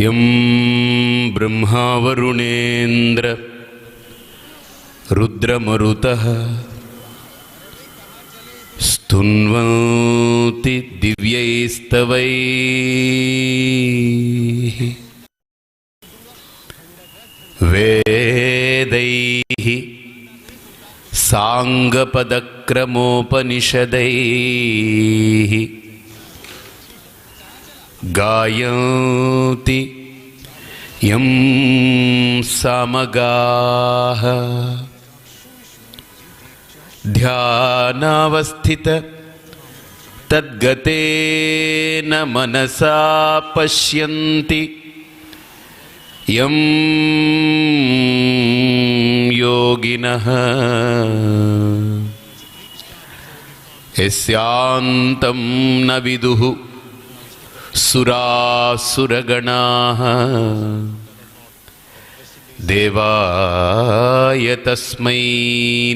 यं ब्रह्मा वरुणेन्द्र रुद्रमरुतः स्तुन्वन्ति दिव्यैस्तवैः वेदैः साङ्गपदक्रमोपनिषदैः गायन्ति यं सामगाः ध्यानावस्थित तद्गतेन मनसा पश्यन्ति यं योगिनः यस्यान्तं न विदुः सुरासुरगणाः देवाय तस्मै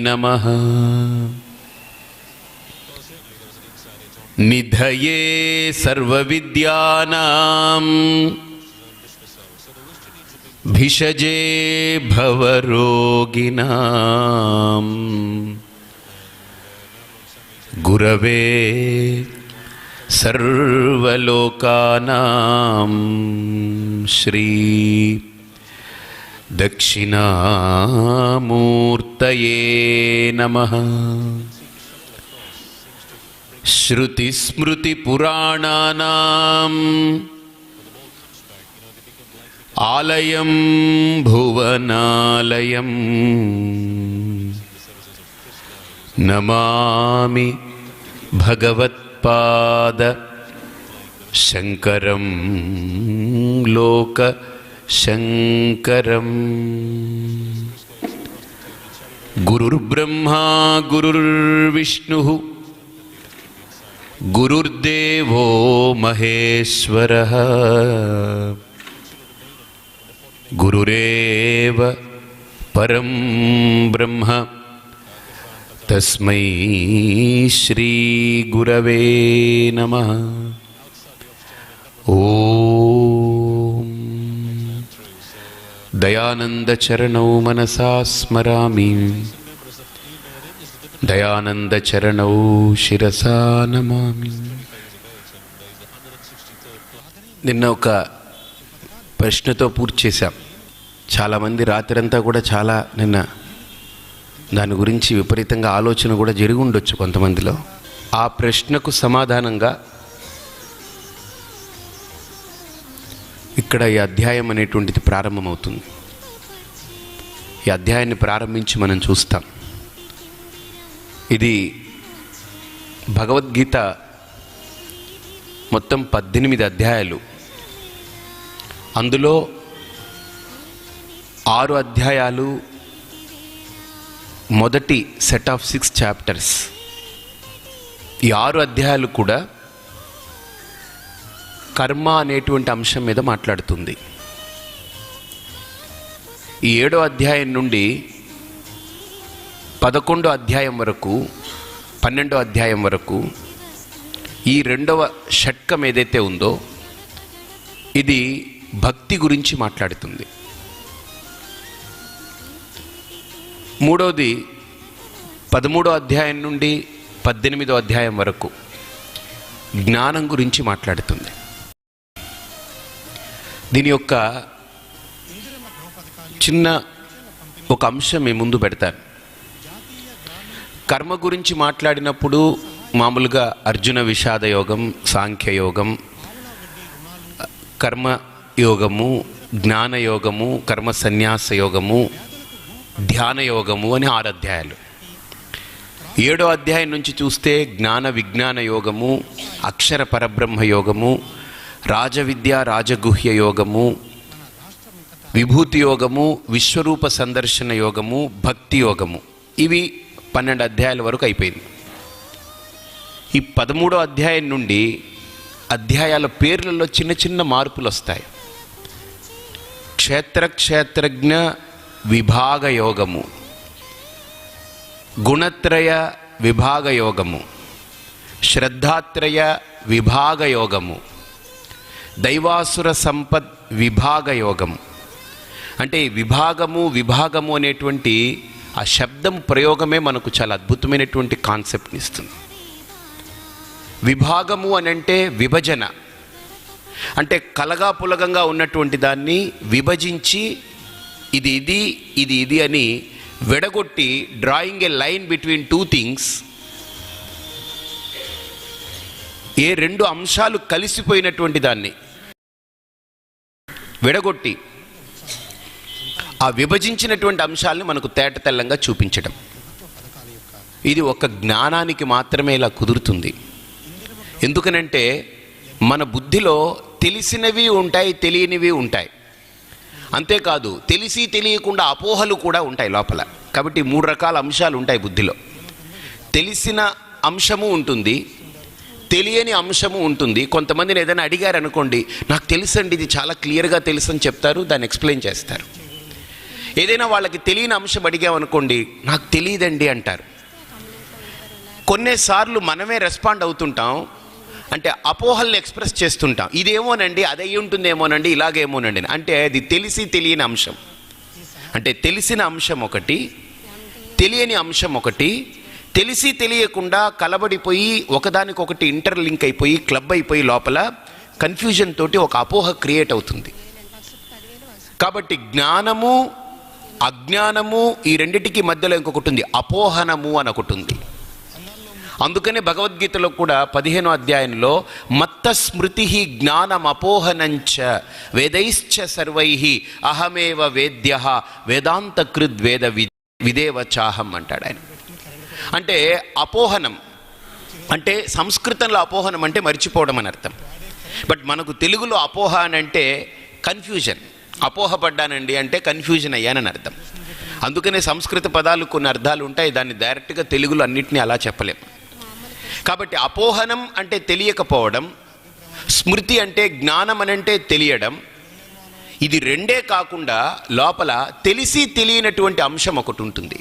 नमः। निधये सर्वविद्यानां भिषजे भवरोगिणां गुरवे सर्वलोकानां श्री दक्षिणामूर्तये नमः। श्रुतिस्मृतिपुराणानाम् आलयं भुवनालयं नमामि भगवत्पाद शंकरं लोक शंकरं। गुरुर्ब्रह्मा गुरुर्विष्णुः गुरुर्देवो महेश्वरः गुरुरेव परं ब्रह्म तस्मै श्री गुरवे नमः। ओम दयानंद चरणौ मनसा स्मरामि दयानंद चरणौ शिरसा नमामि। నిన్న ఒక ప్రశ్నతో పూర్తి చేశాం. చాలామంది రాత్రంతా కూడా నిన్న దాని గురించి విపరీతంగా ఆలోచన కూడా జరిగి ఉండొచ్చు కొంతమందిలో. ఆ ప్రశ్నకు సమాధానంగా ఇక్కడ ఈ అధ్యాయం అనేటువంటిది ప్రారంభమవుతుంది. ఈ అధ్యాయాన్ని ప్రారంభించి మనం చూస్తాం. ఇది భగవద్గీత మొత్తం 18 అధ్యాయాలు. అందులో 6 అధ్యాయాలు మొదటి సెట్ ఆఫ్ 6 చాప్టర్స్. ఈ 6 అధ్యాయాలు కూడా కర్మ అనేటువంటి అంశం మీద మాట్లాడుతుంది. ఈ 7వ అధ్యాయం నుండి 11వ అధ్యాయం వరకు 12వ అధ్యాయం వరకు ఈ 2వ షట్కం ఏదైతే ఉందో ఇది భక్తి గురించి మాట్లాడుతుంది. 3వది 13వ అధ్యాయం నుండి 18వ అధ్యాయం వరకు జ్ఞానం గురించి మాట్లాడుతుంది. దీని యొక్క చిన్న ఒక అంశం మీ ముందు పెడతాను. కర్మ గురించి మాట్లాడినప్పుడు మామూలుగా అర్జున విషాద యోగం, సాంఖ్యయోగం, కర్మయోగము, జ్ఞానయోగము, కర్మ సన్యాస యోగము, ధ్యాన యోగము అని 6 అధ్యాయాలు. 7వ అధ్యాయం నుంచి చూస్తే జ్ఞాన విజ్ఞాన యోగము, అక్షర పరబ్రహ్మ యోగము, రాజవిద్య రాజగుహ్య యోగము, విభూతి యోగము, విశ్వరూప సందర్శన యోగము, భక్తి యోగము. ఇవి 12 అధ్యాయాల వరకు అయిపోయింది. ఈ 13వ అధ్యాయం నుండి అధ్యాయాల పేర్లలో చిన్న చిన్న మార్పులు వస్తాయి. క్షేత్రజ్ఞ విభాగ యోగము, గుణత్రయ విభాగ యోగము, శ్రద్ధాత్రయ విభాగ యోగము, దైవాసుర సంపద్ విభాగ యోగం. అంటే విభాగము అనేటువంటి ఆ శబ్దం ప్రయోగమే మనకు చాలా అద్భుతమైనటువంటి కాన్సెప్ట్ని ఇస్తుంది. విభాగము అని అంటే విభజన, అంటే కలగాపులగంగా ఉన్నటువంటి దాన్ని విభజించి ఇది ఇది ఇది ఇది అని విడగొట్టి, drawing a line between two things. ఏ రెండు అంశాలు కలిసిపోయినటువంటి దాన్ని విడగొట్టి ఆ విభజించినటువంటి అంశాలని మనకు తేట తెల్లంగా చూపించడం. ఇది ఒక జ్ఞానానికి మాత్రమే ఇలా కుదురుతుంది. ఎందుకనంటే మన బుద్ధిలో తెలిసినవి ఉంటాయి, తెలియనివి ఉంటాయి. అంతేకాదు తెలిసి తెలియకుండా అపోహలు కూడా ఉంటాయి లోపల. కాబట్టి 3 రకాల అంశాలు ఉంటాయి బుద్ధిలో. తెలిసిన అంశము ఉంటుంది, తెలియని అంశము ఉంటుంది. కొంతమందిని ఏదైనా అడిగారు అనుకోండి, నాకు తెలుసండి, ఇది చాలా క్లియర్గా తెలుసు అని చెప్తారు, దాన్ని ఎక్స్ప్లెయిన్ చేస్తారు. ఏదైనా వాళ్ళకి తెలియని అంశం అడిగామనుకోండి, నాకు తెలియదండి అంటారు. కొన్నిసార్లు మనమే రెస్పాండ్ అవుతుంటాం, అంటే అపోహల్ని ఎక్స్ప్రెస్ చేస్తుంటాం. ఇదేమోనండి, అది అయి ఉంటుందేమోనండి, ఇలాగేమోనండి. అంటే అది తెలిసి తెలియని అంశం. అంటే తెలిసిన అంశం ఒకటి, తెలియని అంశం ఒకటి. తెలిసి తెలియకుండా కలబడిపోయి ఒకదానికొకటి ఇంటర్లింక్ అయిపోయి క్లబ్ అయిపోయి లోపల కన్ఫ్యూజన్ తోటి ఒక అపోహ క్రియేట్ అవుతుంది. కాబట్టి జ్ఞానము అజ్ఞానము ఈ రెండిటికి మధ్యలో ఇంకొకటి ఉంది, అపోహనము అని ఒకటి ఉంది. అందుకనే భగవద్గీతలో కూడా 15వ అధ్యాయంలో మత్త స్మృతి జ్ఞానం అపోహనంచ వేదైశ్చ సర్వై అహమేవ వేద్య వేదాంత కృద్ వేద విదేవ చాహం అంటాడు ఆయన. అంటే అపోహనం అంటే సంస్కృతంలో అపోహనం అంటే మర్చిపోవడం అని అర్థం. బట్ మనకు తెలుగులో అపోహ అని అంటే కన్ఫ్యూజన్. అపోహపడ్డానండి అంటే కన్ఫ్యూజన్ అయ్యానని అర్థం. అందుకనే సంస్కృత పదాలు కొన్ని అర్థాలు ఉంటాయి, దాన్ని డైరెక్ట్గా తెలుగులో అన్నిటినీ అలా చెప్పలేం. కాబట్టి అపోహనం అంటే తెలియకపోవడం, స్మృతి అంటే జ్ఞానం అని అంటే తెలియడం. ఇది రెండే కాకుండా లోపల తెలిసి తెలియనటువంటి అంశం ఒకటి ఉంటుంది.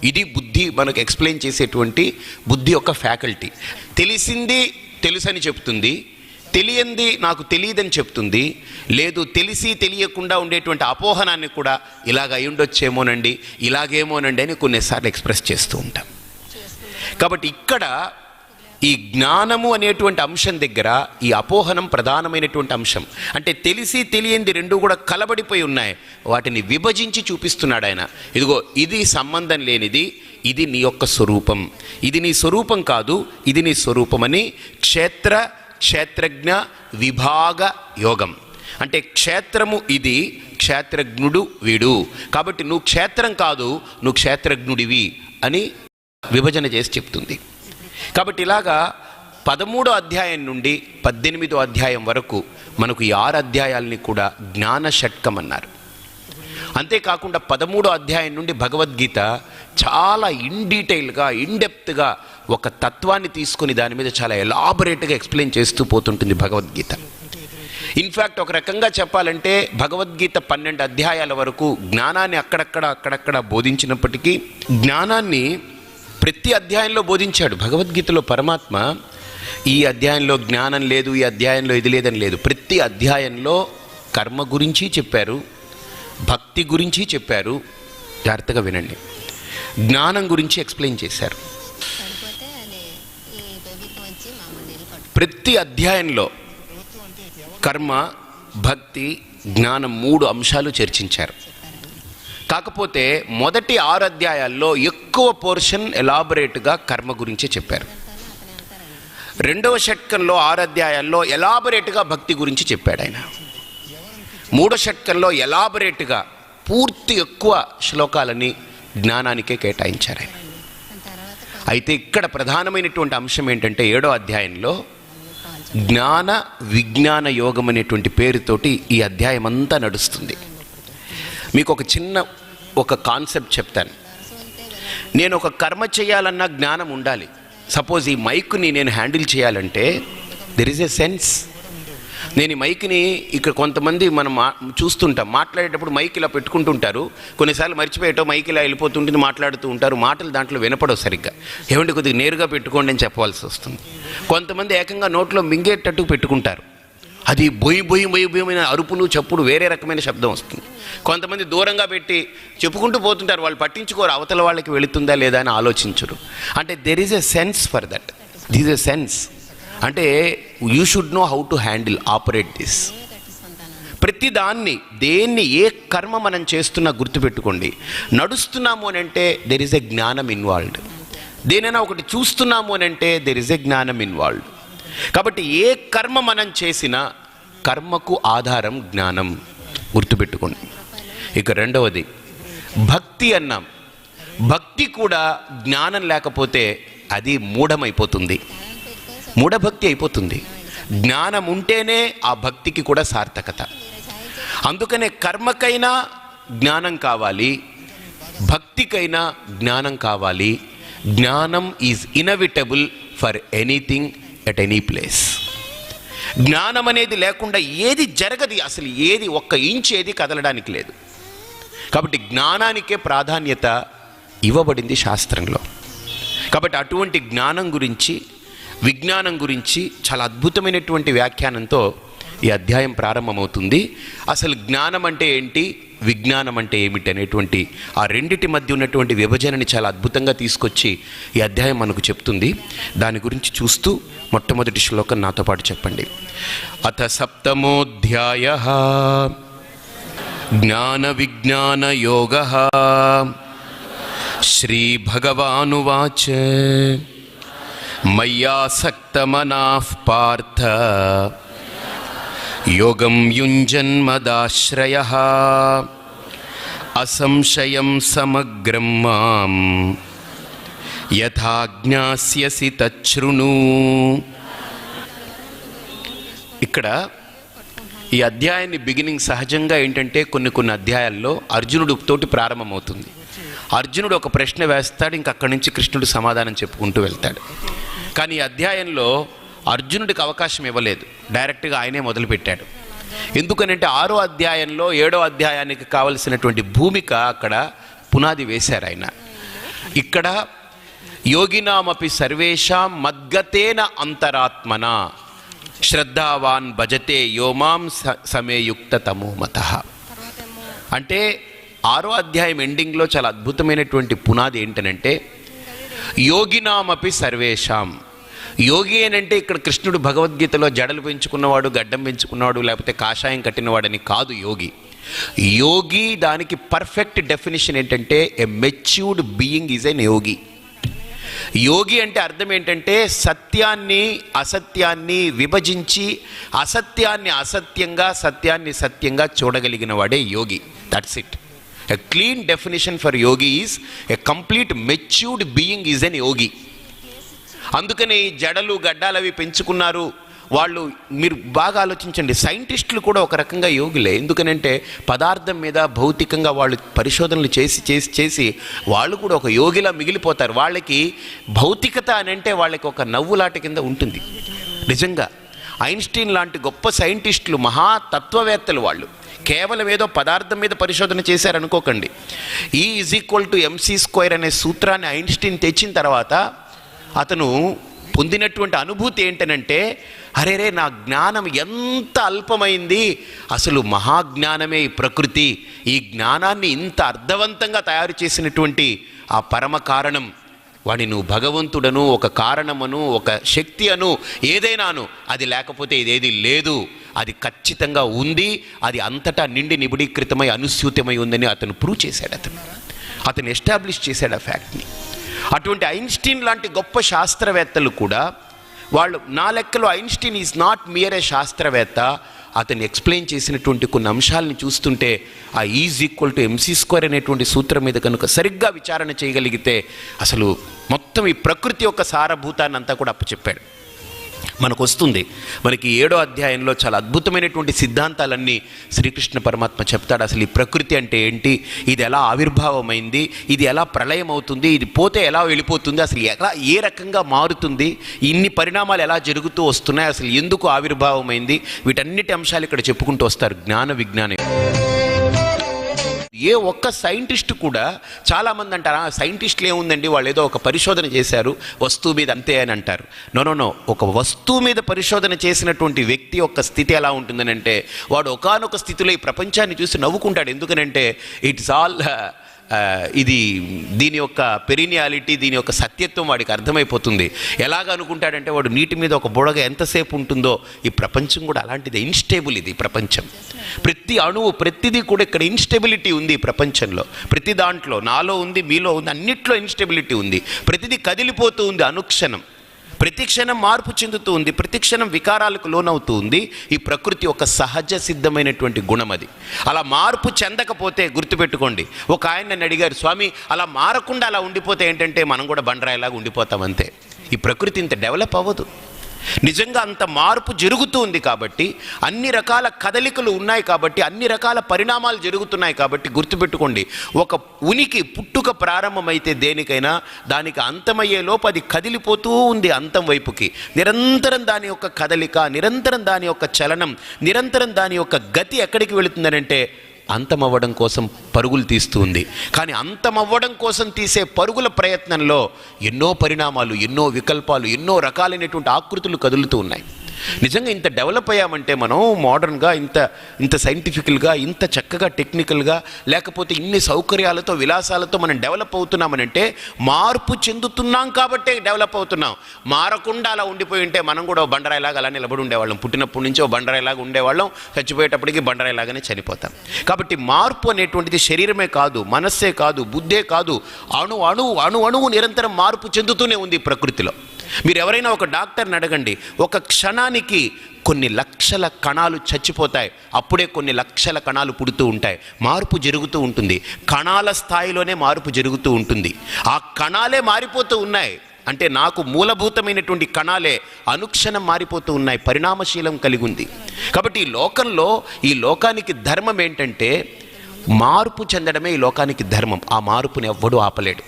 ఇది బుద్ధి మనకు ఎక్స్ప్లెయిన్ చేసేటువంటి బుద్ధి యొక్క ఫ్యాకల్టీ. తెలిసింది తెలుసని చెప్తుంది, తెలియంది నాకు తెలియదని చెప్తుంది. లేదు తెలిసి తెలియకుండా ఉండేటువంటి అపోహనాన్ని కూడా ఇలాగ అయి ఉండొచ్చేమోనండి, ఇలాగేమోనండి అని కొన్నిసార్లు ఎక్స్ప్రెస్ చేస్తూ ఉంటాం. కాబట్టి ఇక్కడ ఈ జ్ఞానము అనేటువంటి అంశం దగ్గర ఈ అపోహనం ప్రధానమైనటువంటి అంశం. అంటే తెలిసి తెలియంది రెండు కూడా కలబడిపోయి ఉన్నాయి, వాటిని విభజించి చూపిస్తున్నాడు ఆయన. ఇదిగో ఇది సంబంధం లేనిది, ఇది నీ యొక్క స్వరూపం, ఇది నీ స్వరూపం కాదు, ఇది నీ స్వరూపమని క్షేత్రజ్ఞ విభాగ యోగం. అంటే క్షేత్రము ఇది, క్షేత్రజ్ఞుడు వీడు. కాబట్టి నువ్వు క్షేత్రం కాదు, నువ్వు క్షేత్రజ్ఞుడివి అని విభజన చేసి చెప్తుంది. కాబట్టి ఇలాగా 13వ అధ్యాయం నుండి 18వ అధ్యాయం వరకు మనకు ఈ 6 అధ్యాయాలని కూడా జ్ఞాన షట్కం అన్నారు. అంతేకాకుండా 13వ అధ్యాయం నుండి భగవద్గీత చాలా డీటెయిల్గా ఇన్డెప్త్గా ఒక తత్వాన్ని తీసుకొని దాని మీద చాలా ఎలాబొరేట్గా ఎక్స్ప్లెయిన్ చేస్తూ పోతుంటుంది భగవద్గీత. ఇన్ఫ్యాక్ట్ ఒక రకంగా చెప్పాలంటే భగవద్గీత 12 అధ్యాయాల వరకు జ్ఞానాన్ని అక్కడక్కడ బోధించినప్పటికీ జ్ఞానాన్ని ప్రతి అధ్యాయంలో బోధించాడు. భగవద్గీతలో పరమాత్మ ఈ అధ్యాయంలో జ్ఞానం లేదు, ఈ అధ్యాయంలో ఇది లేదని లేదు. ప్రతి అధ్యాయంలో కర్మ గురించి చెప్పారు, భక్తి గురించి చెప్పారు. జాగ్రత్తగా వినండి. జ్ఞానం గురించి ఎక్స్ప్లెయిన్ చేశారు. ప్రతి అధ్యాయంలో కర్మ, భక్తి, జ్ఞానం 3 అంశాలు చర్చించారు. కాకపోతే మొదటి 6 అధ్యాయాల్లో ఎక్కువ పోర్షన్ ఎలాబొరేట్గా కర్మ గురించే చెప్పారు. 2వ షట్కంలో 6 అధ్యాయాల్లో ఎలాబొరేట్గా భక్తి గురించి చెప్పాడు ఆయన. 3వ షట్కంలో ఎలాబొరేట్గా పూర్తి ఎక్కువ శ్లోకాలని జ్ఞానానికే కేటాయించారు ఆయన. అయితే ఇక్కడ ప్రధానమైనటువంటి అంశం ఏంటంటే 7వ అధ్యాయంలో జ్ఞాన విజ్ఞాన యోగం అనేటువంటి పేరుతోటి ఈ అధ్యాయం అంతా నడుస్తుంది. మీకు ఒక కాన్సెప్ట్ చెప్తాను. నేను ఒక కర్మ చేయాలన్నా జ్ఞానం ఉండాలి. సపోజ్ ఈ మైక్ని నేను హ్యాండిల్ చేయాలంటే దెర్ ఈజ్ ఎ సెన్స్. నేను ఈ మైక్ని ఇక్కడ కొంతమంది మనం చూస్తుంటాం, మాట్లాడేటప్పుడు మైక్ ఇలా పెట్టుకుంటుంటారు, కొన్నిసార్లు మర్చిపోయేటో మైక్ ఇలా వెళ్ళిపోతుంటుంది, మాట్లాడుతూ ఉంటారు, మాటలు దాంట్లో వినపడవు సరిగ్గా. ఏమంటే కొద్దిగా నేరుగా పెట్టుకోండి అని చెప్పవలసి వస్తుంది. కొంతమంది ఏకంగా నోట్లో మింగేటట్టు పెట్టుకుంటారు, అది బొయ్యి బొయ్యి బొయ్యి బొయ్యమైన అరుపులు చప్పుడు వేరే రకమైన శబ్దం వస్తుంది. కొంతమంది దూరంగా పెట్టి చెప్పుకుంటూ పోతుంటారు, వాళ్ళు పట్టించుకోరు, అవతల వాళ్ళకి వెళుతుందా లేదా అని ఆలోచించరు. అంటే there is a sense for that, this a sense. అంటే you should know how to handle operate this. ప్రతిదాన్ని, దేన్ని, ఏ కర్మ మనం చేస్తున్నా గుర్తుపెట్టుకోండి, నడుస్తున్నాము అని అంటే దెర్ ఈజ్ ఎ జ్ఞానం ఇన్వాల్వ్డ్. దేనైనా ఒకటి చూస్తున్నాము అని అంటే దెర్ ఈజ్ ఎ జ్ఞానం ఇన్వాల్వ్డ్. కాబట్టి ఏ కర్మ మనం చేసినా కర్మకు ఆధారం జ్ఞానం, గుర్తుపెట్టుకోండి. ఇక రెండవది భక్తి అన్నాం. భక్తి కూడా జ్ఞానం లేకపోతే అది మూఢమైపోతుంది, మూఢభక్తి అయిపోతుంది. జ్ఞానం ఉంటేనే ఆ భక్తికి కూడా సార్థకత. అందుకనే కర్మకైనా జ్ఞానం కావాలి, భక్తికైనా జ్ఞానం కావాలి. జ్ఞానం is inevitable for anything at any place. జ్ఞానం అనేది లేకుండా ఏది జరగదు, అసలు ఏది ఒక్క ఇంచ్ ఏది కదలడానికి లేదు. కాబట్టి జ్ఞానానికే ప్రాధాన్యత ఇవ్వబడింది శాస్త్రంలో. కాబట్టి అటువంటి జ్ఞానం గురించి, విజ్ఞానం గురించి చాలా అద్భుతమైనటువంటి వ్యాఖ్యానంతో ఈ అధ్యాయం ప్రారంభమవుతుంది. అసలు జ్ఞానం అంటే ఏంటి, విజ్ఞానం అంటే ఏమిటి అనేటువంటి ఆ రెండిటి మధ్య ఉన్నటువంటి విభజనని చాలా అద్భుతంగా తీసుకొచ్చి ఈ అధ్యాయం మనకు చెప్తుంది. దాని గురించి చూస్తూ మొట్టమొదటి శ్లోకం నాతో పాటు చెప్పండి. అథ సప్తమోధ్యాయః జ్ఞాన విజ్ఞాన యోగః. శ్రీ భగవానువాచ మయ్యాసక్తమనాః పార్థ యోగం యుంజన్మదాశ్రయః అసంశయం సమగ్రం మాం యథా జ్ఞాస్యసి తచ్ఛృణు. ఇక్కడ ఈ అధ్యాయాన్ని బిగినింగ్ సహజంగా ఏంటంటే కొన్ని అధ్యాయాల్లో అర్జునుడు తోటి ప్రారంభమవుతుంది. అర్జునుడు ఒక ప్రశ్న వేస్తాడు, ఇంక అక్కడి నుంచి కృష్ణుడు సమాధానం చెప్పుకుంటూ వెళ్తాడు. కానీ ఈ అధ్యాయంలో అర్జునుడికి అవకాశం ఇవ్వలేదు, డైరెక్ట్గా ఆయనే మొదలుపెట్టాడు. ఎందుకనంటే 6వ అధ్యాయంలో 7వ అధ్యాయానికి కావలసినటువంటి భూమిక అక్కడ పునాది వేశారు ఆయన. ఇక్కడ యోగినామపి సర్వేషాం మద్గతేన అంతరాత్మన శ్రద్ధావాన్ భజతే యోమాం సమేయుక్త తమోమతః. అంటే 6వ అధ్యాయం ఎండింగ్లో చాలా అద్భుతమైనటువంటి పునాది ఏంటనంటే యోగినామపి సర్వేషాం. యోగి అనంటే ఇక్కడ కృష్ణుడు భగవద్గీతలో జడలు పెంచుకున్నవాడు, గడ్డం పెంచుకున్నవాడు, లేకపోతే కాషాయం కట్టినవాడని కాదు యోగి. యోగి దానికి పర్ఫెక్ట్ డెఫినేషన్ ఏంటంటే ఎ మెచ్యూర్డ్ బీయింగ్ ఈజ్ ఎన్ యోగి. యోగి అంటే అర్థం ఏంటంటే సత్యాన్ని అసత్యాన్ని విభజించి అసత్యాన్ని అసత్యంగా సత్యాన్ని సత్యంగా చూడగలిగిన వాడే యోగి. That's it. A clean definition for yogi is a complete matured being is an yogi. అందుకని జడలు గడ్డాలు అవి పెంచుకున్నారు వాళ్ళు. మీరు బాగా ఆలోచించండి, సైంటిస్టులు కూడా ఒక రకంగా యోగులే. ఎందుకనంటే పదార్థం మీద భౌతికంగా వాళ్ళు పరిశోధనలు చేసి చేసి చేసి వాళ్ళు కూడా ఒక యోగిలా మిగిలిపోతారు. వాళ్ళకి భౌతికత అని అంటే వాళ్ళకి ఒక నవ్వులాట కింద ఉంటుంది. నిజంగా ఐన్స్టీన్ లాంటి గొప్ప సైంటిస్టులు, మహాతత్వవేత్తలు వాళ్ళు కేవలం ఏదో పదార్థం మీద పరిశోధన చేశారనుకోకండి. E=mc² అనే సూత్రాన్ని ఐన్స్టీన్ తెచ్చిన తర్వాత అతను పొందినటువంటి అనుభూతి ఏంటనంటే, అరేరే నా జ్ఞానం ఎంత అల్పమైంది, అసలు మహాజ్ఞానమే ఈ ప్రకృతి, ఈ జ్ఞానాన్ని ఇంత అర్థవంతంగా తయారు చేసినటువంటి ఆ పరమ కారణం వాడిని నువ్వు భగవంతుడను, ఒక కారణమను, ఒక శక్తి అను, ఏదైనాను, అది లేకపోతే ఇదేది లేదు, అది ఖచ్చితంగా ఉంది, అది అంతటా నిండి నిబిడీకృతమై అనుస్యూతమై ఉందని అతను ప్రూవ్ చేశాడు. అతను ఎస్టాబ్లిష్ చేశాడు ఆ ఫ్యాక్ట్ని. అటువంటి ఐన్స్టీన్ లాంటి గొప్ప శాస్త్రవేత్తలు కూడా వాళ్ళు, నా లెక్కలో ఐన్స్టీన్ ఈజ్ నాట్ మియర్ ఏ శాస్త్రవేత్త, అతను ఎక్స్ప్లెయిన్ చేసినటువంటి కొన్ని అంశాలని చూస్తుంటే ఆ E=mc² అనేటువంటి సూత్రం మీద కనుక సరిగ్గా విచారణ చేయగలిగితే అసలు మొత్తం ఈ ప్రకృతి యొక్క సారభూతాన్ని అంతా కూడా అప్పచెప్పాడు. మనకు వస్తుంది. మనకి 7వ అధ్యాయంలో చాలా అద్భుతమైనటువంటి సిద్ధాంతాలన్నీ శ్రీకృష్ణ పరమాత్మ చెప్తాడు. అసలు ఈ ప్రకృతి అంటే ఏంటి, ఇది ఎలా ఆవిర్భావమైంది, ఇది ఎలా ప్రళయం అవుతుంది, ఇది పోతే ఎలా వెళ్ళిపోతుంది, అసలు ఎలా ఏ రకంగా మారుతుంది, ఇన్ని పరిణామాలు ఎలా జరుగుతూ వస్తున్నాయి, అసలు ఎందుకు ఆవిర్భావమైంది, వీటన్నిటి అంశాలు ఇక్కడ చెప్పుకుంటూ వస్తారు. జ్ఞాన విజ్ఞానం ఏ ఒక్క సైంటిస్ట్ కూడా, చాలామంది అంటారు సైంటిస్టులు ఏముందండి వాళ్ళు ఏదో ఒక పరిశోధన చేశారు వస్తువు మీద అంతే అని అంటారు. నో, ఒక వస్తువు మీద పరిశోధన చేసినటువంటి వ్యక్తి యొక్క స్థితి ఎలా ఉంటుందని అంటే, వాడు ఒకానొక స్థితిలో ఈ ప్రపంచాన్ని చూసి నవ్వుకుంటాడు. ఎందుకనంటే ఇట్స్ ఆల్ ఇది దీని యొక్క పెరినియాలిటీ, దీని యొక్క సత్యత్వం వాడికి అర్థమైపోతుంది. ఎలాగ అనుకుంటాడంటే, వాడు నీటి మీద ఒక బుడగ ఎంతసేపు ఉంటుందో ఈ ప్రపంచం కూడా అలాంటిది. ఇన్స్టేబుల్ ఇది ప్రపంచం. ప్రతి అణువు, ప్రతిదీ కూడా ఇక్కడ ఇన్స్టెబిలిటీ ఉంది ఈ ప్రపంచంలో. ప్రతి దాంట్లో, నాలో ఉంది, మీలో ఉంది, అన్నిట్లో ఇన్స్టెబిలిటీ ఉంది. ప్రతిదీ కదిలిపోతూ ఉంది అనుక్షణం. ప్రతి క్షణం మార్పు చెందుతూ ఉంది, ప్రతి క్షణం వికారాలకు లోనవుతూ ఉంది. ఈ ప్రకృతి ఒక సహజ సిద్ధమైనటువంటి గుణం అది. అలా మార్పు చెందకపోతే గుర్తుపెట్టుకోండి. ఒక ఆయన నన్ను అడిగారు, స్వామి అలా మారకుండా అలా ఉండిపోతే ఏంటంటే మనం కూడా బండరాయిలాగా ఉండిపోతాం అంతే. ఈ ప్రకృతి ఇంత డెవలప్ అవ్వదు. నిజంగా అంత మార్పు జరుగుతూ ఉంది కాబట్టి, అన్ని రకాల కదలికలు ఉన్నాయి కాబట్టి, అన్ని రకాల పరిణామాలు జరుగుతున్నాయి కాబట్టి గుర్తుపెట్టుకోండి, ఒక ఉనికి పుట్టుక ప్రారంభమైతే దేనికైనా దానికి అంతమయ్యేలోపు అది కదిలిపోతూ ఉంది అంతం వైపుకి. నిరంతరం దాని యొక్క కదలిక, నిరంతరం దాని యొక్క చలనం, నిరంతరం దాని యొక్క గతి ఎక్కడికి వెళుతుందనంటే అంతమవ్వడం కోసం పరుగులు తీస్తూ ఉంది. కానీ అంతమవ్వడం కోసం తీసే పరుగుల ప్రయత్నంలో ఎన్నో పరిణామాలు, ఎన్నో వికల్పాలు, ఎన్నో రకాలైనటువంటి ఆకృతులు కదులుతూ ఉన్నాయి. నిజంగా ఇంత డెవలప్ అయ్యామంటే మనం మోడర్న్గా, ఇంత సైంటిఫికల్గా, ఇంత చక్కగా టెక్నికల్గా, లేకపోతే ఇన్ని సౌకర్యాలతో, విలాసాలతో మనం డెవలప్ అవుతున్నామనంటే మార్పు చెందుతున్నాం కాబట్టే డెవలప్ అవుతున్నాం. మారకుండా అలా ఉండిపోయి ఉంటే మనం కూడా బండరాయిలాగా అలా నిలబడి ఉండేవాళ్ళం. పుట్టినప్పటి నుంచి బండరాయిలాగా ఉండేవాళ్ళం, చచ్చిపోయేటప్పటికి బండరాయిలాగానే చనిపోతాం. కాబట్టి మార్పు అనేటువంటిది శరీరమే కాదు, మనస్సే కాదు, బుద్ధే కాదు, అణువు నిరంతరం మార్పు చెందుతూనే ఉంది ప్రకృతిలో. మీరు ఎవరైనా ఒక డాక్టర్ని అడగండి, ఒక క్షణానికి కొన్ని లక్షల కణాలు చచ్చిపోతాయి, అప్పుడే కొన్ని లక్షల కణాలు పుడుతూ ఉంటాయి. మార్పు జరుగుతూ ఉంటుంది, కణాల స్థాయిలోనే మార్పు జరుగుతూ ఉంటుంది. ఆ కణాలే మారిపోతూ ఉన్నాయి అంటే నాకు మూలభూతమైనటువంటి కణాలే అనుక్షణం మారిపోతూ ఉన్నాయి, పరిణామశీలం కలిగి ఉంది. కాబట్టి ఈ లోకానికి ధర్మం ఏంటంటే మార్పు చెందడమే ఈ లోకానికి ధర్మం. ఆ మార్పుని ఎవ్వడూ ఆపలేడు.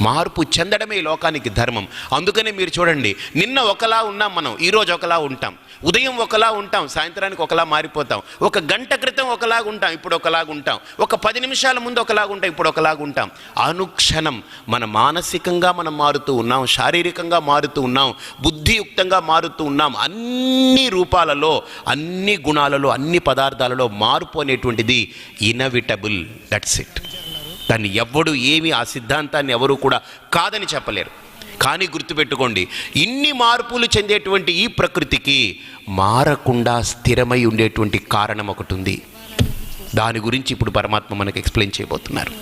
మార్పు చెందడమే ఈ లోకానికి ధర్మం. అందుకనే మీరు చూడండి, నిన్న ఒకలా ఉన్నాం మనం, ఈరోజు ఒకలా ఉంటాం. ఉదయం ఒకలా ఉంటాం, సాయంత్రానికి ఒకలా మారిపోతాం. ఒక గంట క్రితం ఒకలాగా ఉంటాం, ఇప్పుడు ఒకలాగా ఉంటాం. ఒక 10 నిమిషాల ముందు ఒకలాగా ఉంటాం, ఇప్పుడు ఒకలాగా ఉంటాం. అనుక్షణం మన మానసికంగా మనం మారుతూ ఉన్నాం, శారీరకంగా మారుతూ ఉన్నాం, బుద్ధియుక్తంగా మారుతూ ఉన్నాం. అన్ని రూపాలలో, అన్ని గుణాలలో, అన్ని పదార్థాలలో మార్పు అనేటువంటిది ఇన్ఎవిటబుల్. That's it. దాన్ని ఎవ్వడు ఆ సిద్ధాంతాన్ని ఎవరు కూడా కాదని చెప్పలేరు. కానీ గుర్తుపెట్టుకోండి, ఇన్ని మార్పులు చెందేటువంటి ఈ ప్రకృతికి మారకుండా స్థిరమై ఉండేటువంటి కారణం ఒకటి ఉంది. దాని గురించి ఇప్పుడు పరమాత్మ మనకు ఎక్స్ప్లెయిన్ చేయబోతున్నారు.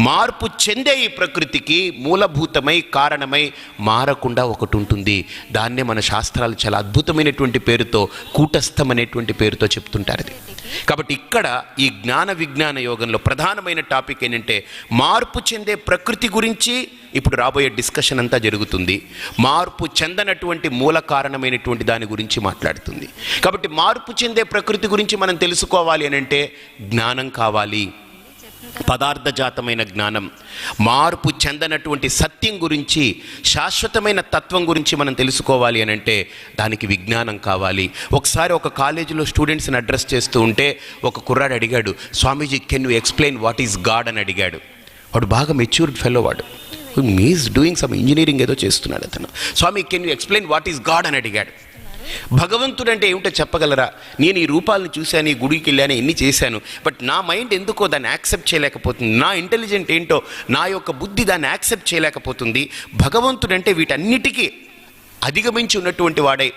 మార్పు చెందే ఈ ప్రకృతికి మూలభూతమై, కారణమై మారకుండా ఒకటి ఉంటుంది. దాన్నే మన శాస్త్రాలు చాలా అద్భుతమైనటువంటి పేరుతో, కూటస్థం అనేటువంటి పేరుతో చెప్తుంటారు. అది కాబట్టి ఇక్కడ ఈ జ్ఞాన విజ్ఞాన యోగంలో ప్రధానమైన టాపిక్ ఏంటంటే మార్పు చెందే ప్రకృతి గురించి ఇప్పుడు రాబోయే డిస్కషన్ అంతా జరుగుతుంది. మార్పు చెందనటువంటి మూల కారణమైనటువంటి దాని గురించి మాట్లాడుతుంది. కాబట్టి మార్పు చెందే ప్రకృతి గురించి మనం తెలుసుకోవాలి అని అంటే జ్ఞానం కావాలి, పదార్థజాతమైన జ్ఞానం. మార్పు చెందనటువంటి సత్యం గురించి, శాశ్వతమైన తత్వం గురించి మనం తెలుసుకోవాలి అని అంటే దానికి విజ్ఞానం కావాలి. ఒకసారి ఒక కాలేజీలో స్టూడెంట్స్ని అడ్రస్ చేస్తూ ఉంటే ఒక కుర్రాడు అడిగాడు, Swamiji can you explain what is God అని అడిగాడు. వాడు బాగా మెచ్యూర్డ్ ఫెలో, వాడు ఈజ్ డూయింగ్ సమ్ ఇంజనీరింగ్ ఏదో చేస్తున్నాడు అతను. Swami can you explain what is God అని అడిగాడు. భగవంతుడు అంటే ఏమిటో చెప్పగలరా? నేను ఈ రూపాలను చూశాను, ఈ గుడికి వెళ్ళాను, ఎన్ని చేశాను, బట్ నా మైండ్ ఎందుకో దాన్ని యాక్సెప్ట్ చేయలేకపోతుంది. నా ఇంటెలిజెంట్ ఏంటో, నా యొక్క బుద్ధి దాన్ని యాక్సెప్ట్ చేయలేకపోతుంది. భగవంతుడు అంటే వీటన్నిటికీ అధిగమించి ఉన్నటువంటి వాడే,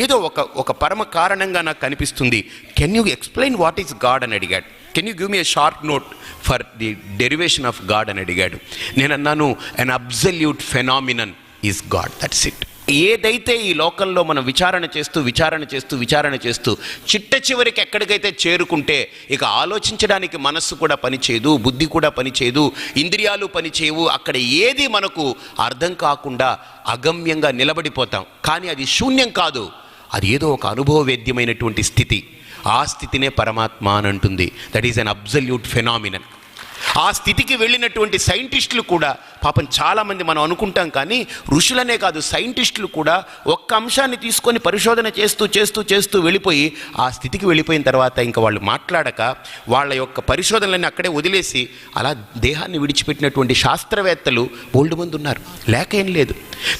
ఏదో ఒక పరమ కారణంగా నాకు కనిపిస్తుంది. Can you explain what is God అని అడిగాడు. Can you give me a short note for the derivation of God అని అడిగాడు. నేను అన్నాను, an absolute phenomenon is God, that's it. ఏదైతే ఈ లోకంలో మనం విచారణ చేస్తూ చిట్ట చివరికి ఎక్కడికైతే చేరుకుంటే ఇక ఆలోచించడానికి మనస్సు కూడా పనిచేయదు, బుద్ధి కూడా పనిచేయదు, ఇంద్రియాలు పనిచేయవు, అక్కడ ఏది మనకు అర్థం కాకుండా అగమ్యంగా నిలబడిపోతాం. కానీ అది శూన్యం కాదు, అది ఏదో ఒక అనుభవవేద్యమైనటువంటి స్థితి. ఆ స్థితినే పరమాత్మ అని అంటుంది. That is an absolute phenomenon. ఆ స్థితికి వెళ్ళినటువంటి సైంటిస్టులు కూడా పాపం చాలామంది మనం అనుకుంటాం, కానీ ఋషులనే కాదు సైంటిస్టులు కూడా ఒక్క అంశాన్ని తీసుకొని పరిశోధన చేస్తూ చేస్తూ చేస్తూ వెళ్ళిపోయి ఆ స్థితికి వెళ్ళిపోయిన తర్వాత ఇంకా వాళ్ళు మాట్లాడక వాళ్ళ యొక్క పరిశోధనలన్నీ అక్కడే వదిలేసి అలా దేహాన్ని విడిచిపెట్టినటువంటి శాస్త్రవేత్తలు బోల్డ్ మంది ఉన్నారు. లేక ఏం లేదు,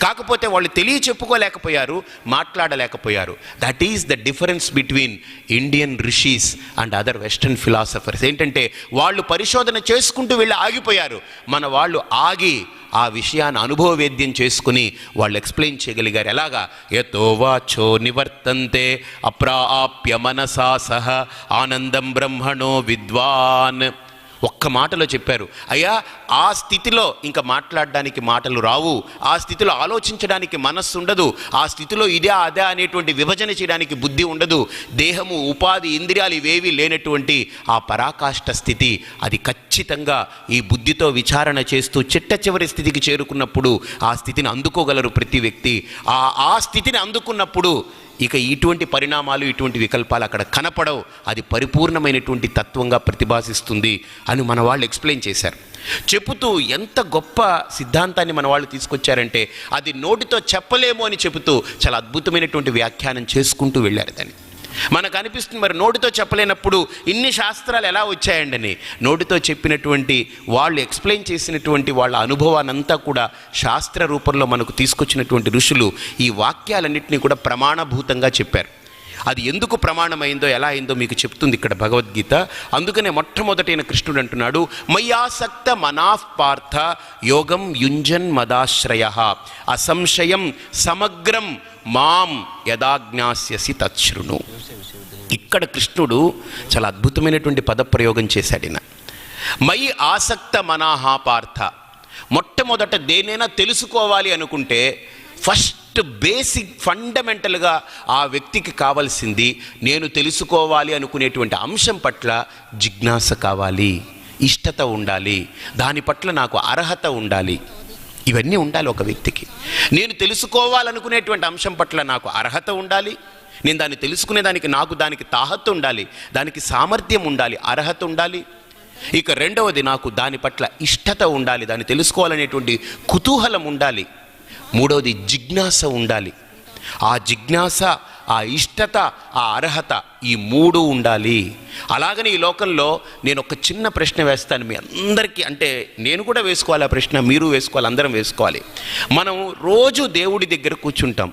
కాకపోతే వాళ్ళు చెప్పుకోలేకపోయారు, మాట్లాడలేకపోయారు. That is the difference between Indian rishis and other western philosophers. ఏంటంటే వాళ్ళు పరిశోధన చేసుకుంటూ వెళ్ళి ఆగిపోయారు, మన వాళ్ళు ఆగి ఆ విషయాన్ని అనుభవవేద్యం చేసుకుని వాళ్ళు ఎక్స్ప్లెయిన్ చేయగలిగారు. ఎలాగా? యతో వాచో నివర్తంతే అప్రాప్య మనసా సహ ఆనందం బ్రహ్మణో విద్వాన్. ఒక్క మాటలో చెప్పారు, అయ్యా ఆ స్థితిలో ఇంకా మాట్లాడడానికి మాటలు రావు, ఆ స్థితిలో ఆలోచించడానికి మనస్సు ఉండదు, ఆ స్థితిలో ఇదే అదే అనేటువంటి విభజన చేయడానికి బుద్ధి ఉండదు, దేహము ఉపాధి ఇంద్రియాలు ఇవేవి లేనటువంటి ఆ పరాకాష్ఠ స్థితి, అది ఖచ్చితంగా ఈ బుద్ధితో విచారణ చేస్తూ చిట్ట చివరి స్థితికి చేరుకున్నప్పుడు ఆ స్థితిని అందుకోగలరు ప్రతి వ్యక్తి. ఆ స్థితిని అందుకున్నప్పుడు ఇక ఇటువంటి పరిణామాలు ఇటువంటి వికల్పాలు అక్కడ కనపడవు, అది పరిపూర్ణమైనటువంటి తత్వంగా ప్రతిభాసిస్తుంది అని మన వాళ్ళు ఎక్స్ప్లెయిన్ చేశారు. చెబుతూ ఎంత గొప్ప సిద్ధాంతాన్ని మన వాళ్ళు తీసుకొచ్చారంటే అది నోటితో చెప్పలేము అని చెబుతూ చాలా అద్భుతమైనటువంటి వ్యాఖ్యానం చేసుకుంటూ వెళ్ళారు. దాన్ని మనకు అనిపిస్తుంది మరి నోటితో చెప్పలేనప్పుడు ఇన్ని శాస్త్రాలు ఎలా వచ్చాయండి. నోటితో చెప్పినటువంటి వాళ్ళు ఎక్స్ప్లెయిన్ చేసినటువంటి వాళ్ళ అనుభవానంతా కూడా శాస్త్ర రూపంలో మనకు తీసుకొచ్చినటువంటి ఋషులు ఈ వాక్యాలన్నింటినీ కూడా ప్రమాణభూతంగా చెప్పారు. అది ఎందుకు ప్రమాణమైందో ఎలా అయిందో మీకు చెప్తుంది ఇక్కడ భగవద్గీత. అందుకనే మొట్టమొదటైన కృష్ణుడు అంటున్నాడు, మయ్యాసక్త మనాః పార్థ యోగం యుంజన్ మదాశ్రయ అసంశయం సమగ్రం మాం యదాజ్ఞాస్యసి తచ్ఛృణు. ఇక్కడ కృష్ణుడు చాలా అద్భుతమైనటువంటి పదప్రయోగం చేశాడు. మయి ఆసక్త మనాః పార్థ. మొట్టమొదట దేనైనా తెలుసుకోవాలి అనుకుంటే ఫస్ట్ బేసిక్ ఫండమెంటల్గా ఆ వ్యక్తికి కావాల్సింది నేను తెలుసుకోవాలి అనుకునేటువంటి అంశం పట్ల జిజ్ఞాస కావాలి, ఇష్టత ఉండాలి, దాని పట్ల నాకు అర్హత ఉండాలి. ఇవన్నీ ఉండాలి ఒక వ్యక్తికి. నేను తెలుసుకోవాలనుకునేటువంటి అంశం పట్ల నాకు అర్హత ఉండాలి, నేను దాన్ని తెలుసుకునేదానికి నాకు దానికి తాహత్తు ఉండాలి, దానికి సామర్థ్యం ఉండాలి, అర్హత ఉండాలి. ఇక రెండవది నాకు దాని పట్ల ఇష్టత ఉండాలి, దాన్ని తెలుసుకోవాలనేటువంటి కుతూహలం ఉండాలి. మూడవది జిజ్ఞాస ఉండాలి. ఆ జిజ్ఞాస, ఆ ఇష్టత, ఆ అర్హత, ఈ మూడు ఉండాలి. అలాగని ఈ లోకంలో నేను ఒక చిన్న ప్రశ్న వేస్తాను మీ అందరికీ, అంటే నేను కూడా వేసుకోవాలి ఆ ప్రశ్న, మీరు వేసుకోవాలి, అందరం వేసుకోవాలి. మనం రోజు దేవుడి దగ్గర కూర్చుంటాం,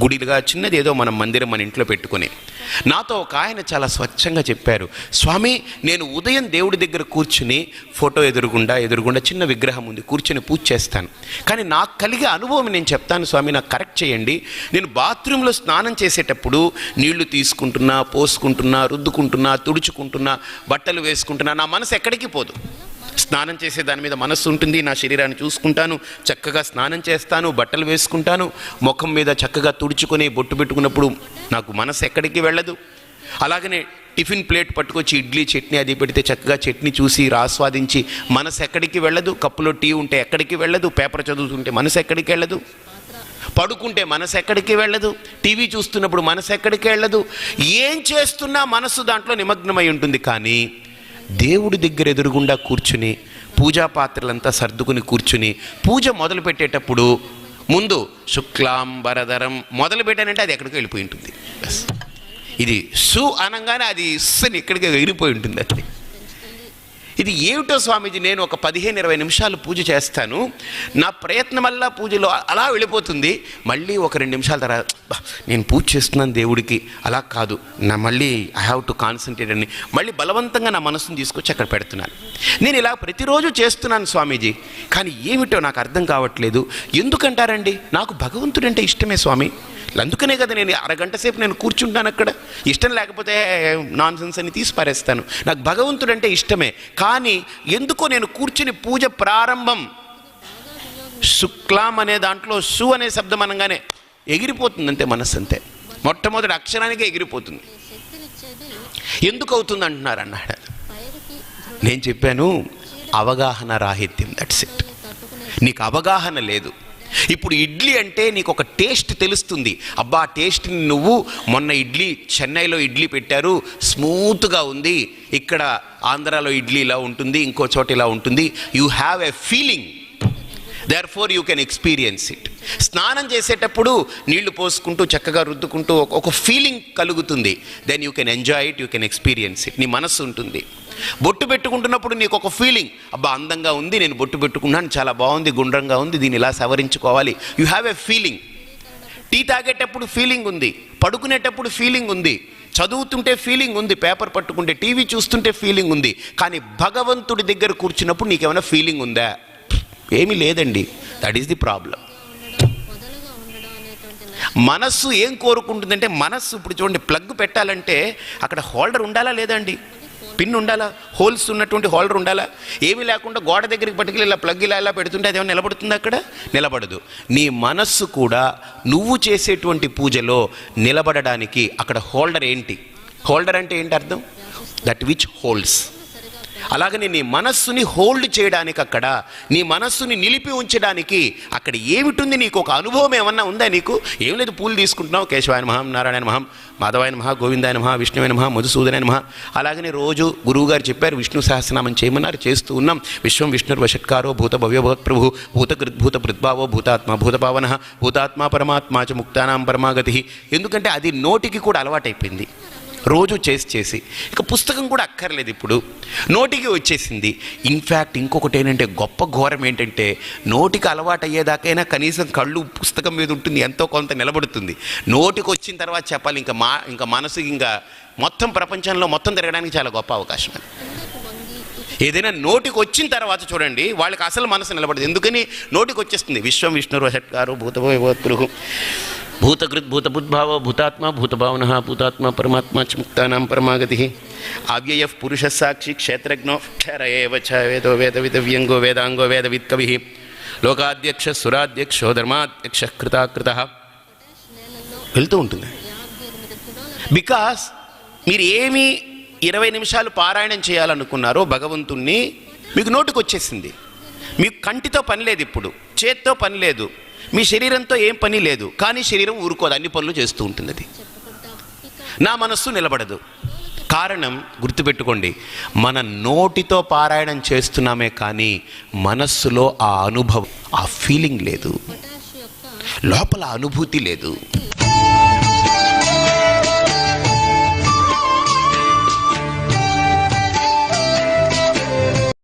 గుడిగా చిన్నది ఏదో మనం మందిరం మన ఇంట్లో పెట్టుకుని. నాతో ఒక ఆయన చాలా స్వచ్ఛంగా చెప్పారు, స్వామి నేను ఉదయం దేవుడి దగ్గర కూర్చుని ఫోటో ఎదురుగుండా చిన్న విగ్రహం ఉంది కూర్చుని పూజ చేస్తాను, కానీ నాకు కలిగే అనుభవం నేను చెప్తాను స్వామి, నాకు కరెక్ట్ చేయండి. నేను బాత్రూంలో స్నానం చేసేటప్పుడు నీళ్లు తీసుకుంటున్నా, పోసుకుంటున్నా, రుద్దుకుంటున్నా, తుడుచుకుంటున్నా, బట్టలు వేసుకుంటున్నా, నా మనసు ఎక్కడికి పోదు. స్నానం చేసే దాని మీద మనస్సు ఉంటుంది, నా శరీరాన్ని చూసుకుంటాను, చక్కగా స్నానం చేస్తాను, బట్టలు వేసుకుంటాను, ముఖం మీద చక్కగా తుడుచుకొని బొట్టు పెట్టుకున్నప్పుడు నాకు మనసు ఎక్కడికి వెళ్ళదు. అలాగనే టిఫిన్ ప్లేట్ పట్టుకొచ్చి ఇడ్లీ చట్నీ అది పెడితే చక్కగా చట్నీ చూసి ఆస్వాదించి మనసు ఎక్కడికి వెళ్ళదు. కప్పులో టీ ఉంటే ఎక్కడికి వెళ్ళదు, పేపర్ చదువుతుంటే మనసు ఎక్కడికి వెళ్ళదు, పడుకుంటే మనసు ఎక్కడికి వెళ్ళదు, టీవీ చూస్తున్నప్పుడు మనసు ఎక్కడికి వెళ్ళదు. ఏం చేస్తున్నా మనసు దాంట్లో నిమగ్నమై ఉంటుంది. కానీ దేవుడి దగ్గర ఎదురుగుండా కూర్చుని పూజా పాత్రలంతా సర్దుకుని కూర్చుని పూజ మొదలు పెట్టేటప్పుడు ముందు శుక్లాంబరధరం మొదలు పెట్టానంటే అది ఎక్కడికి వెళ్ళిపోయి ఉంటుంది. ఇది సు అనగానే అది ఇస్సని ఎక్కడికి ఎగిరిపోయి ఉంటుంది. అది ఇది ఏమిటో స్వామీజీ, నేను ఒక 15-20 నిమిషాలు పూజ చేస్తాను, నా ప్రయత్నం వల్ల పూజలో అలా వెళ్ళిపోతుంది, మళ్ళీ ఒక 2 నిమిషాల తర్వాత నేను పూజ చేస్తున్నాను దేవుడికి, అలా కాదు నా మళ్ళీ ఐ హ్యావ్ టు కాన్సన్ట్రేట్ అని మళ్ళీ బలవంతంగా నా మనసును తీసుకొచ్చి అక్కడ పెడుతున్నాను. నేను ఇలా ప్రతిరోజు చేస్తున్నాను స్వామీజీ, కానీ ఏమిటో నాకు అర్థం కావట్లేదు. ఎందుకంటారండి, నాకు భగవంతుడంటే ఇష్టమే స్వామి, అందుకనే కదా నేను అరగంట సేపు నేను కూర్చుంటాను అక్కడ. ఇష్టం లేకపోతే నాన్ సెన్స్ అని తీసి పారేస్తాను. నాకు భగవంతుడు అంటే ఇష్టమే, కానీ ఎందుకో నేను కూర్చుని పూజ ప్రారంభం శుక్లాం అనే దాంట్లో సు అనే శబ్దం అనగానే ఎగిరిపోతుంది అంతే, మనస్సు అంతే, మొట్టమొదటి అక్షరానికే ఎగిరిపోతుంది. ఎందుకు అవుతుంది అంటున్నారు అన్నాడు. నేను చెప్పాను అవగాహన రాహిత్యం, దట్స్ ఇట్. నీకు అవగాహన లేదు. ఇప్పుడు ఇడ్లీ అంటే నీకు ఒక టేస్ట్ తెలుస్తుంది, అబ్బా టేస్ట్ని నువ్వు మొన్న ఇడ్లీ చెన్నైలో ఇడ్లీ పెట్టారు స్మూత్గా ఉంది, ఇక్కడ ఆంధ్రాలో ఇడ్లీ ఇలా ఉంటుంది, ఇంకో చోట ఇలా ఉంటుంది, you have a feeling. Therefore you can experience it. స్నానం చేసేటప్పుడు నీళ్లు పోసుకుంటూ చక్కగా రుద్దుకుంటూ ఒక ఫీలింగ్ కలుగుతుంది. Then you can enjoy it, you can experience it. నీ మనస్సు ఉంటుంది. బొట్టు పెట్టుకుంటున్నప్పుడు నీకు ఒక ఫీలింగ్, అబ్బా అందంగా ఉంది, నేను బొట్టు పెట్టుకున్నాను, చాలా బాగుంది, గుండ్రంగా ఉంది, దీన్ని ఇలా సవరించుకోవాలి. You have a feeling. Tea తాగేటప్పుడు ఫీలింగ్ ఉంది, పడుకునేటప్పుడు ఫీలింగ్ ఉంది, చదువుతుంటే ఫీలింగ్ ఉంది, పేపర్ పట్టుకుంటే, టీవీ చూస్తుంటే ఫీలింగ్ ఉంది. కానీ భగవంతుడి దగ్గర కూర్చున్నప్పుడు నీకేమైనా ఫీలింగ్ ఉందా? ఏమీ లేదండి. That is the problem. మనస్సు ఏం కోరుకుంటుందంటే, మనస్సు ఇప్పుడు చూడండి, ప్లగ్ పెట్టాలంటే అక్కడ హోల్డర్ ఉండాలా లేదా అండి? పిన్ ఉండాలా? హోల్స్ ఉన్నటువంటి హోల్డర్ ఉండాలా? ఏమీ లేకుండా గోడ దగ్గరికి పట్టుకెళ్ళి ఇలా ప్లగ్ ఇలా పెడుతుంటే అదేమన్నా నిలబడుతుంది? అక్కడ నిలబడదు. నీ మనస్సు కూడా నువ్వు చేసేటువంటి పూజలో నిలబడడానికి అక్కడ హోల్డర్ ఏంటి? హోల్డర్ అంటే ఏంటి అర్థం? That which holds. అలాగని నీ మనస్సుని హోల్డ్ చేయడానికి, అక్కడ నీ మనస్సుని నిలిపి ఉంచడానికి అక్కడ ఏమిటుంది? నీకు ఒక అనుభవం ఏమన్నా ఉందా? నీకు ఏం లేదు. పూలు తీసుకుంటున్నావు, కేశవాయ నమః, నారాయణ నమః, మాధవాయ నమః, గోవిందాయ నమః, విష్ణువే నమః, మధుసూదనాయ నమః. అలాగనే రోజు గురువుగారు చెప్పారు, విష్ణు సహస్రనామం చేయమన్నారు, చేస్తూ ఉన్నాం. విశ్వం విష్ణుర్వషట్కారో భూత భవ్యభూత ప్రభు భూత భృద్భావో భూతాత్మ భూతపావన భూతాత్మ పరమాత్మ చ ముక్తానాం పరమాగతి. ఎందుకంటే అది నోటికి కూడా అలవాటైపోయింది, రోజు చేసి. ఇక పుస్తకం కూడా అక్కర్లేదు, ఇప్పుడు నోటికి వచ్చేసింది. ఇన్ఫ్యాక్ట్ ఇంకొకటి ఏంటంటే, గొప్ప ఘోరం ఏంటంటే, నోటికి అలవాటు అయ్యేదాకైనా కనీసం కళ్ళు పుస్తకం మీద ఉంటుంది, ఎంతో కొంత నిలబడుతుంది. నోటికి వచ్చిన తర్వాత చెప్పాలి, ఇంకా మనసుకి ఇంకా మొత్తం ప్రపంచంలో మొత్తం తిరగడానికి చాలా గొప్ప అవకాశం అది. ఏదైనా నోటికి వచ్చిన తర్వాత చూడండి, వాళ్ళకి అసలు మనసు నిలబడదు. ఎందుకని? నోటికి వచ్చేస్తుంది. విశ్వం విష్ణుర్వషట్కారో భూతభవ్యభూత భూతకృత్ భూతబుద్భావో భూతాత్మ భూతభావన భూతాత్మ పరమాత్మ చ ముక్తానాం పరమాగతి. అవ్యయ పురుష సాక్షి క్షేత్రజ్ఞో క్షర ఏవ చ వేదో వేదవిదవ్యంగో వేదాంగో వేదవిత్ కవి లోకాధ్యక్ష సురాధ్యక్షో ధర్మాధ్యక్ష కృతాకృత వెళ్తూ ఉంటుంది. బికాస్ మీరు ఏమి 20 నిమిషాలు పారాయణం చేయాలనుకున్నారో భగవంతుణ్ణి, మీకు నోటికి వచ్చేసింది. మీకు కంటితో పని లేదు, ఇప్పుడు చేత్తో పని లేదు, మీ శరీరంతో ఏం పని లేదు. కానీ శరీరం ఊరుకోదు, అన్ని పనులు చేస్తూ ఉంటుంది. అది నా మనస్సు నిలబడదు. కారణం గుర్తుపెట్టుకోండి, మన నోటితో పారాయణం చేస్తున్నామే కానీ మనస్సులో ఆ అనుభవం, ఆ ఫీలింగ్ లేదు, లోపల అనుభూతి లేదు.